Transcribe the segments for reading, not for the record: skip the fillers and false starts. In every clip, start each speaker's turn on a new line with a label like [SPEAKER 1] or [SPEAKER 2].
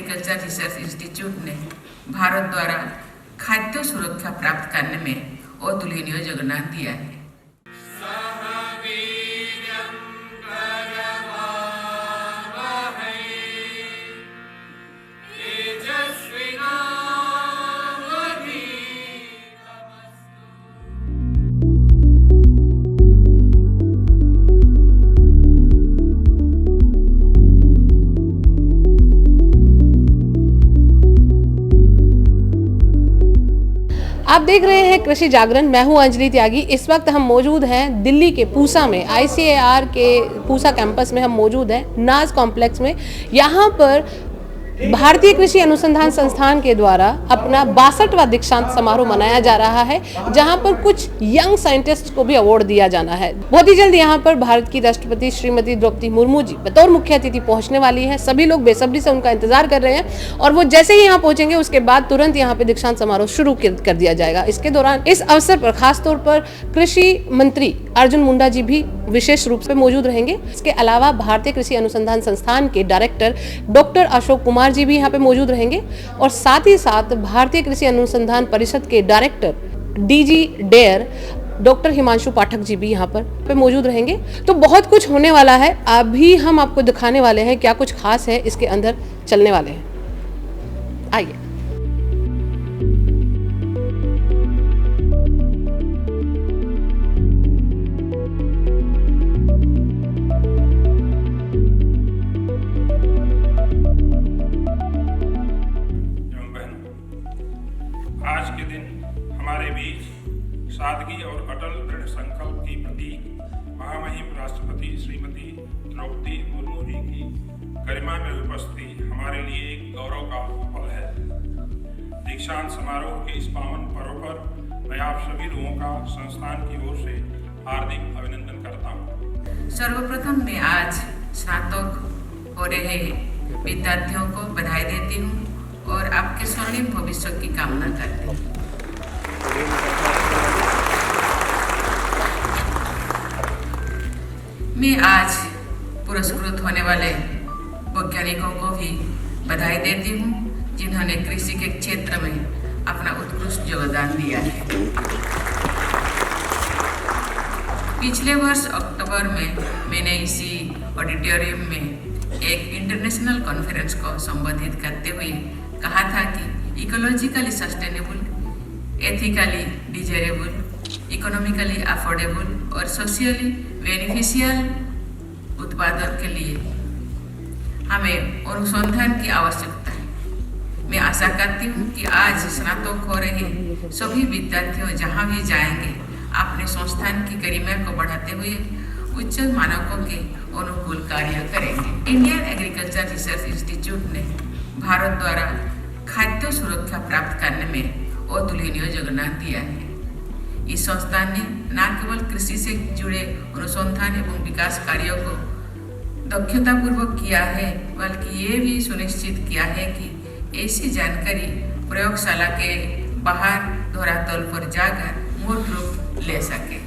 [SPEAKER 1] Agriculture research institute ने भारत द्वारा खाद्य सुरक्षा प्राप्त करने में अतुलनीय योगदान दिया है।
[SPEAKER 2] आप देख रहे हैं कृषि जागरण। मैं हूं अंजलि त्यागी। इस वक्त हम मौजूद हैं दिल्ली के पूसा में, ICAR के पूसा कैंपस में हम मौजूद हैं, नाज कॉम्प्लेक्स में। यहाँ पर भारतीय कृषि अनुसंधान संस्थान के द्वारा अपना 62वां दीक्षांत समारोह मनाया जा रहा है, जहां पर कुछ यंग साइंटिस्ट को भी अवार्ड दिया जाना है। बहुत ही जल्द यहां पर भारत की राष्ट्रपति श्रीमती द्रौपदी मुर्मू जी बतौर मुख्य अतिथि पहुंचने वाली हैं। सभी लोग बेसब्री से उनका इंतजार कर रहे हैं और वो जैसे ही यहाँ पहुंचेंगे उसके बाद तुरंत यहाँ पे दीक्षांत समारोह शुरू कर दिया जाएगा। इसके दौरान इस अवसर पर खासतौर पर कृषि मंत्री अर्जुन मुंडा जी भी विशेष रूप से मौजूद रहेंगे। इसके अलावा भारतीय कृषि अनुसंधान संस्थान के डायरेक्टर डॉक्टर अशोक कुमार जी भी यहाँ पे मौजूद रहेंगे और साथ ही साथ भारतीय कृषि अनुसंधान परिषद के director DG DARE doctor Himanshu Pathak ji भी यहाँ पर मौजूद रहेंगे। तो बहुत कुछ होने वाला है। अभी हम आपको दिखाने वाले हैं क्या कुछ खास है इसके अंदर चलने वाले हैं। आइए।
[SPEAKER 3] आज के दिन हमारे बीच सादगी और अटल दृढ़ संकल्प की प्रतीक महामहिम राष्ट्रपति श्रीमती द्रौपदी मुर्मू जी की गरिमा में उपस्थिति हमारे लिए एक गौरव का पल है। दीक्षांत समारोह के इस पावन पर्व पर मैं आप सभी लोगों का संस्थान की ओर से हार्दिक अभिनंदन करता हूँ।
[SPEAKER 1] सर्वप्रथम मैं आज स्नातक हो रहे विद्यार्थियों को बधाई देती हूँ और आपके स्वर्णिम भविष्य की कामना करते हैं। मैं आज पुरस्कृत होने वाले वैज्ञानिकों को भी बधाई देती हूँ जिन्होंने कृषि के क्षेत्र में अपना उत्कृष्ट योगदान दिया है। पिछले वर्ष अक्टूबर में मैंने इसी ऑडिटोरियम में एक इंटरनेशनल कॉन्फ्रेंस को संबोधित करते हुए कहा था कि ecologically sustainable, ethically desirable, economically affordable और सोशली बेनिफिशियल उत्पादन के लिए हमें अनुसंधान की आवश्यकता है। मैं आशा करती हूँ कि आज स्नातक हो रहे सभी विद्यार्थियों जहाँ भी जाएंगे अपने संस्थान की गरिमा को बढ़ाते हुए उच्च मानकों के अनुकूल कार्य करेंगे। इंडियन एग्रीकल्चर रिसर्च इंस्टीट्यूट ने भारत द्वारा खाद्य सुरक्षा प्राप्त करने में अतुलनीय योगदान दिया है। इस संस्थान ने न केवल कृषि से जुड़े अनुसंधान एवं विकास कार्यों को दक्षतापूर्वक किया है, बल्कि ये भी सुनिश्चित किया है कि ऐसी जानकारी प्रयोगशाला के बाहर धरातल पर जाकर मूर्त रूप ले सके।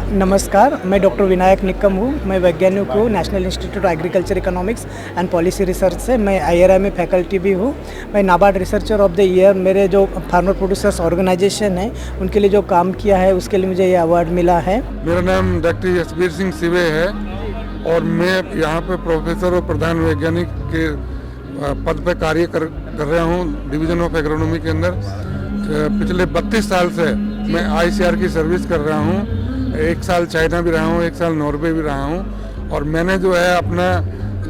[SPEAKER 4] नमस्कार, मैं डॉक्टर विनायक निक्कम हूँ। मैं वैज्ञानिक हूँ national institute of agriculture economics and policy research से। मैं IRI में फैकल्टी भी हूँ। मैं NABARD researcher of the year, मेरे जो फार्मर प्रोड्यूसर्स ऑर्गेनाइजेशन है उनके लिए जो काम किया है उसके लिए मुझे ये अवार्ड मिला है।
[SPEAKER 5] मेरा नाम डॉक्टर यशवीर सिंह सिवे है और मैं यहाँ पे प्रोफेसर और प्रधान वैज्ञानिक के पद पे कार्य कर रहा हूँ डिवीज़न ऑफ एग्रोनॉमी के अंदर। पिछले 32 साल से मैं ICAR की सर्विस कर रहा हूँ। 1 साल चाइना भी रहा हूँ, 1 साल नॉर्वे भी रहा हूँ और मैंने जो है अपना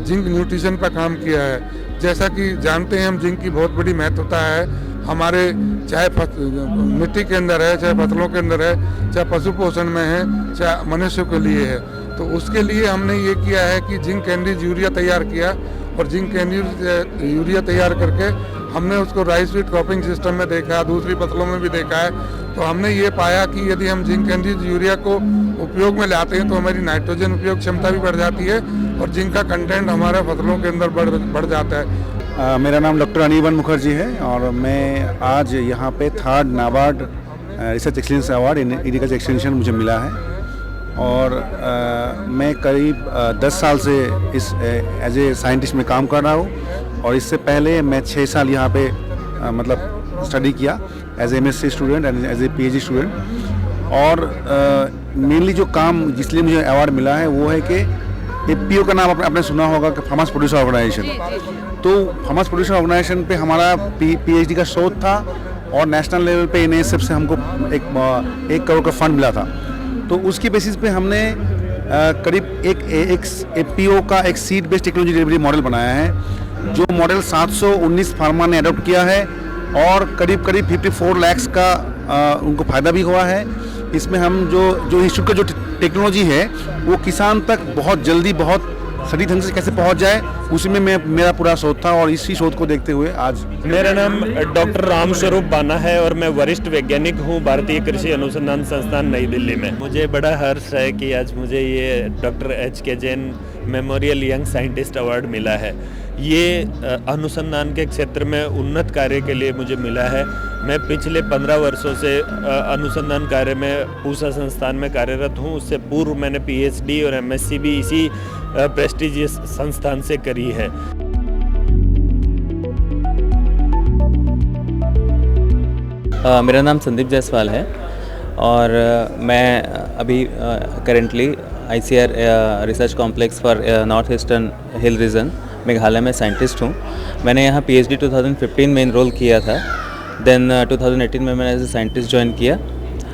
[SPEAKER 5] जिंक न्यूट्रिशन पर काम किया है। जैसा कि जानते हैं हम, जिंक की बहुत बड़ी महत्वता है हमारे, चाहे मिट्टी के अंदर है, चाहे फसलों के अंदर है, चाहे पशु पोषण में है, चाहे मनुष्य के लिए है। तो उसके लिए हमने ये किया है कि जिंक एनरिच यूरिया तैयार किया और जिंक एनरिच यूरिया तैयार करके हमने उसको राइस वीट क्रॉपिंग सिस्टम में देखा, दूसरी फसलों में भी देखा है। तो हमने ये पाया कि यदि हम जिंक एनरिच यूरिया को उपयोग में लाते हैं तो हमारी नाइट्रोजन उपयोग क्षमता भी बढ़ जाती है और जिंक का कंटेंट हमारे फसलों के अंदर बढ़ जाता है।
[SPEAKER 6] मेरा नाम डॉक्टर अनिवन मुखर्जी है और मैं आज यहाँ पे 3rd NABARD research excellence award in agriculture extension मुझे मिला है और मैं करीब 10 साल से इस एज ए साइंटिस्ट में काम कर रहा हूँ और इससे पहले मैं 6 साल यहाँ पे मतलब स्टडी किया as a MSc student and as a PhD student. और मेनली जो काम जिसलिए मुझे अवार्ड मिला है वो है कि FPO का नाम आपने सुना होगा कि फार्मर्स प्रोड्यूसर ऑर्गेनाइजेशन। तो फार्मर्स प्रोड्यूसर ऑर्गेनाइजेशन पे हमारा PhD का शोध था और नेशनल लेवल पे NASF से हमको 1 करोड़ का फंड मिला था। तो उसकी बेसिस पे हमने करीब एक FPO का एक seed based technology delivery model बनाया है, जो मॉडल 719 फार्मर ने अडॉप्ट किया है और करीब 54 लाख का उनको फ़ायदा भी हुआ है। इसमें हम जो इंस्टीट्यूट का जो टेक्नोलॉजी है वो किसान तक बहुत जल्दी बहुत सटीक ढंग से कैसे पहुंच जाए, उसी में मेरा पूरा शोध था और इसी शोध को देखते हुए आज।
[SPEAKER 7] मेरा नाम डॉक्टर राम स्वरूप बाना है और मैं वरिष्ठ वैज्ञानिक हूं भारतीय कृषि अनुसंधान संस्थान नई दिल्ली में। मुझे बड़ा हर्ष है कि आज मुझे ये doctor HK Jain memorial young scientist award मिला है। ये अनुसंधान के क्षेत्र में उन्नत कार्य के लिए मुझे मिला है। मैं पिछले 15 वर्षों से अनुसंधान कार्य में पूसा संस्थान में कार्यरत हूँ। उससे पूर्व मैंने PhD और MSc भी इसी प्रेस्टिजियस संस्थान से करी है।
[SPEAKER 8] मेरा नाम संदीप जायसवाल है और मैं अभी currently ICAR research complex for north eastern hill region Meghalaya में साइंटिस्ट हूँ। मैंने यहाँ PhD 2015 में इनरोल किया था। देन 2018 में मैंने एज ए साइंटिस्ट ज्वाइन किया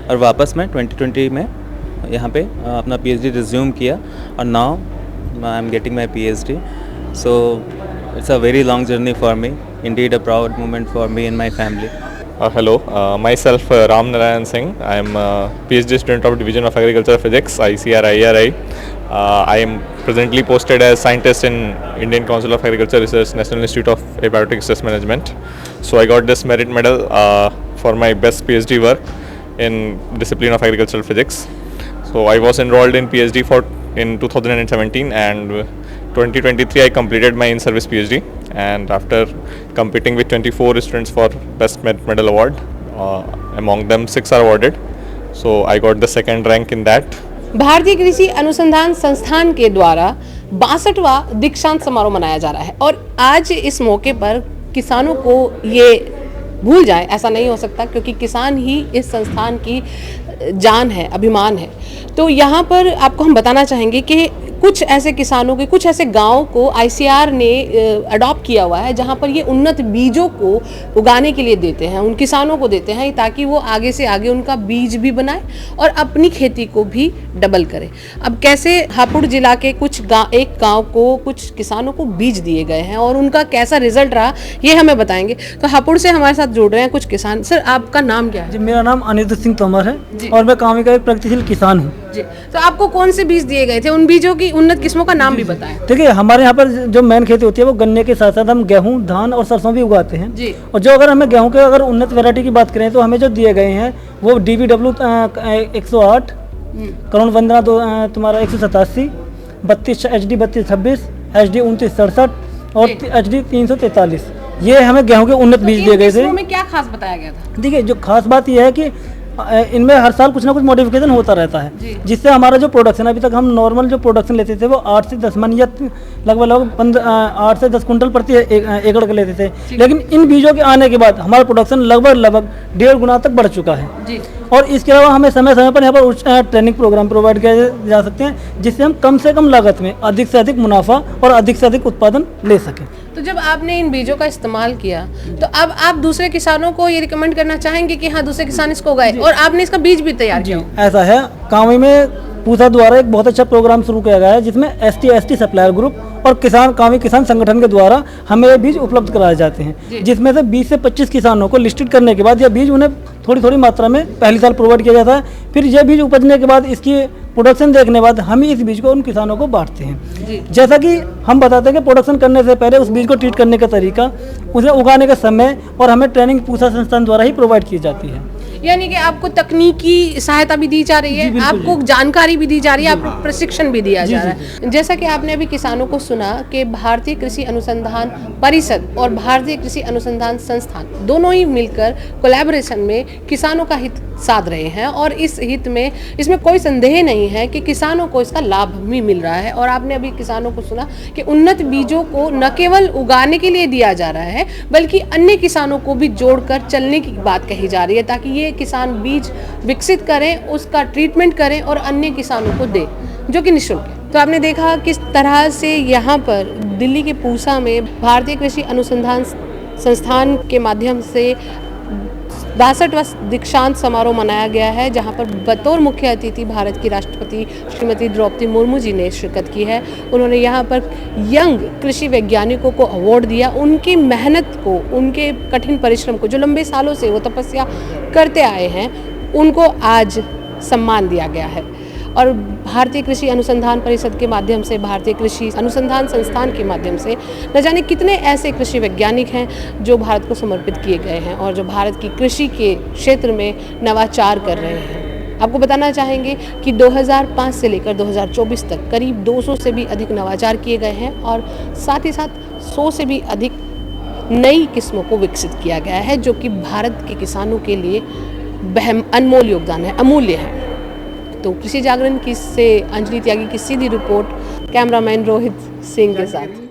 [SPEAKER 8] और वापस मैं 2020 में यहाँ पे अपना PhD रिज्यूम किया और now I am getting my PhD। So it's a very long journey for me, indeed a proud moment for me and my family.
[SPEAKER 9] Hello, myself Ram Narayan Singh. I am a PhD student of Division of Agricultural Physics, ICAR IRI. I am presently posted as scientist in Indian Council of Agriculture Research, National Institute of Abiotic Stress Management. So I got this merit medal for my best PhD work in discipline of agricultural physics. So I was enrolled in PhD in 2017 and 2023 I completed my in-service PhD, and after competing with 24 students for best merit medal award, among them 6 are awarded. So I got the second rank in that.
[SPEAKER 2] भारतीय कृषि अनुसंधान संस्थान के द्वारा 62वां दीक्षांत समारोह मनाया जा रहा है और आज इस मौके पर किसानों को ये भूल जाए ऐसा नहीं हो सकता, क्योंकि किसान ही इस संस्थान की जान है, अभिमान है। तो यहाँ पर आपको हम बताना चाहेंगे कि कुछ ऐसे किसानों के, कुछ ऐसे गांव को ICAR ने अडॉप्ट किया हुआ है जहाँ पर ये उन्नत बीजों को उगाने के लिए देते हैं, उन किसानों को देते हैं ताकि वो आगे से आगे उनका बीज भी बनाए और अपनी खेती को भी डबल करे। अब कैसे हापुड़ जिला के एक गांव को कुछ किसानों को बीज दिए गए हैं और उनका कैसा रिजल्ट रहा ये हमें बताएंगे। तो हापुड़ से हमारे साथ जुड़ रहे हैं कुछ किसान। सर, आपका नाम क्या है?
[SPEAKER 4] जी, मेरा नाम अनिरुद्ध सिंह तोमर है और मैं कामी का एक प्रगतिशील किसान हूँ।
[SPEAKER 2] जी, तो आपको कौन से बीज दिए गए थे? उन बीजों की उन्नत किस्मों का नाम भी बताएं।
[SPEAKER 4] देखिए, हमारे यहाँ पर जो मेन खेती होती है वो गन्ने के साथ साथ हम गेहूँ, धान और सरसों भी उगाते हैं जी। और जो अगर हमें गेहूँ के अगर उन्नत वैरायटी की बात करें तो हमें जो दिए गए हैं वो DBW 108, करुण वंदना तुम्हारा 187, 32 HD 3226, HD 2967 और HD 343, ये हमें गेहूं के उन्नत बीज दिए गए थे।
[SPEAKER 2] में क्या खास बताया गया था?
[SPEAKER 4] देखिए, जो खास बात यह है कि इनमें हर साल कुछ ना कुछ मॉडिफिकेशन होता रहता है, जिससे हमारा जो प्रोडक्शन, अभी तक हम नॉर्मल जो प्रोडक्शन लेते थे वो 8 से 10 मन या लगभग 8 से 10 कुंटल प्रति एकड़ के लेते थे, लेकिन इन बीजों के आने के बाद हमारा प्रोडक्शन लगभग 1.5 गुना तक बढ़ चुका है। और इसके अलावा हमें समय समय पर यहाँ पर ट्रेनिंग प्रोग्राम प्रोवाइड किए जा सकते हैं, जिससे हम कम से कम लागत में अधिक से अधिक मुनाफा और अधिक से अधिक उत्पादन ले सकें।
[SPEAKER 2] तो जब आपने इन बीजों का इस्तेमाल किया तो अब आप दूसरे किसानों को ये रिकमेंड करना चाहेंगे कि हाँ दूसरे किसान इसको उगाए, और आपने इसका बीज भी तैयार किया?
[SPEAKER 4] ऐसा है, कांवी में पूसा द्वारा एक बहुत अच्छा प्रोग्राम शुरू किया गया है, जिसमें ST सप्लायर ग्रुप और कांवी किसान संगठन के द्वारा हमें ये बीज उपलब्ध कराए जाते हैं, जिसमें से 20 से 25 किसानों को लिस्टेड करने के बाद यह बीज उन्हें थोड़ी मात्रा में पहली साल प्रोवाइड किया जाता है। फिर यह बीज उपजने के बाद इसकी प्रोडक्शन देखने के बाद हम इस बीज को उन किसानों को बांटते हैं। जैसा कि हम बताते हैं कि प्रोडक्शन करने से पहले उस बीज को ट्रीट करने का तरीका, उसे उगाने का समय और हमें ट्रेनिंग पूसा संस्थान द्वारा ही प्रोवाइड की जाती है।
[SPEAKER 2] यानी कि आपको तकनीकी सहायता भी दी जा रही है, आपको जानकारी भी दी जा रही है, आपको प्रशिक्षण भी दिया जा रहा है। जैसा कि आपने अभी किसानों को सुना कि भारतीय कृषि अनुसंधान परिषद और भारतीय कृषि अनुसंधान संस्थान दोनों ही मिलकर कोलैबोरेशन में किसानों का हित साध रहे हैं, और इस हित में इसमें कोई संदेह नहीं है कि किसानों को इसका लाभ भी मिल रहा है। और आपने अभी किसानों को सुना कि उन्नत बीजों को न केवल उगाने के लिए दिया जा रहा है, बल्कि अन्य किसानों को भी जोड़कर चलने की बात कही जा रही है, ताकि ये किसान बीज विकसित करें, उसका ट्रीटमेंट करें और अन्य किसानों को दें, जो कि निःशुल्क है। तो आपने देखा किस तरह से यहाँ पर दिल्ली के पूसा में भारतीय कृषि अनुसंधान संस्थान के माध्यम से 62वां दीक्षांत समारोह मनाया गया है, जहां पर बतौर मुख्य अतिथि भारत की राष्ट्रपति श्रीमती द्रौपदी मुर्मू जी ने शिरकत की है। उन्होंने यहां पर यंग कृषि वैज्ञानिकों को अवार्ड दिया, उनकी मेहनत को, उनके कठिन परिश्रम को, जो लंबे सालों से वो तपस्या करते आए हैं, उनको आज सम्मान दिया गया है। और भारतीय कृषि अनुसंधान परिषद के माध्यम से, भारतीय कृषि अनुसंधान संस्थान के माध्यम से न जाने कितने ऐसे कृषि वैज्ञानिक हैं जो भारत को समर्पित किए गए हैं और जो भारत की कृषि के क्षेत्र में नवाचार कर रहे हैं। आपको बताना चाहेंगे कि 2005 से लेकर 2024 तक करीब 200 से भी अधिक नवाचार किए गए हैं, और साथ ही साथ 100 से भी अधिक नई किस्मों को विकसित किया गया है, जो कि भारत के किसानों के लिए अनमोल योगदान है, अमूल्य है। तो कृषि जागरण की से अंजलि त्यागी की सीधी रिपोर्ट कैमरामैन रोहित सिंह के साथ।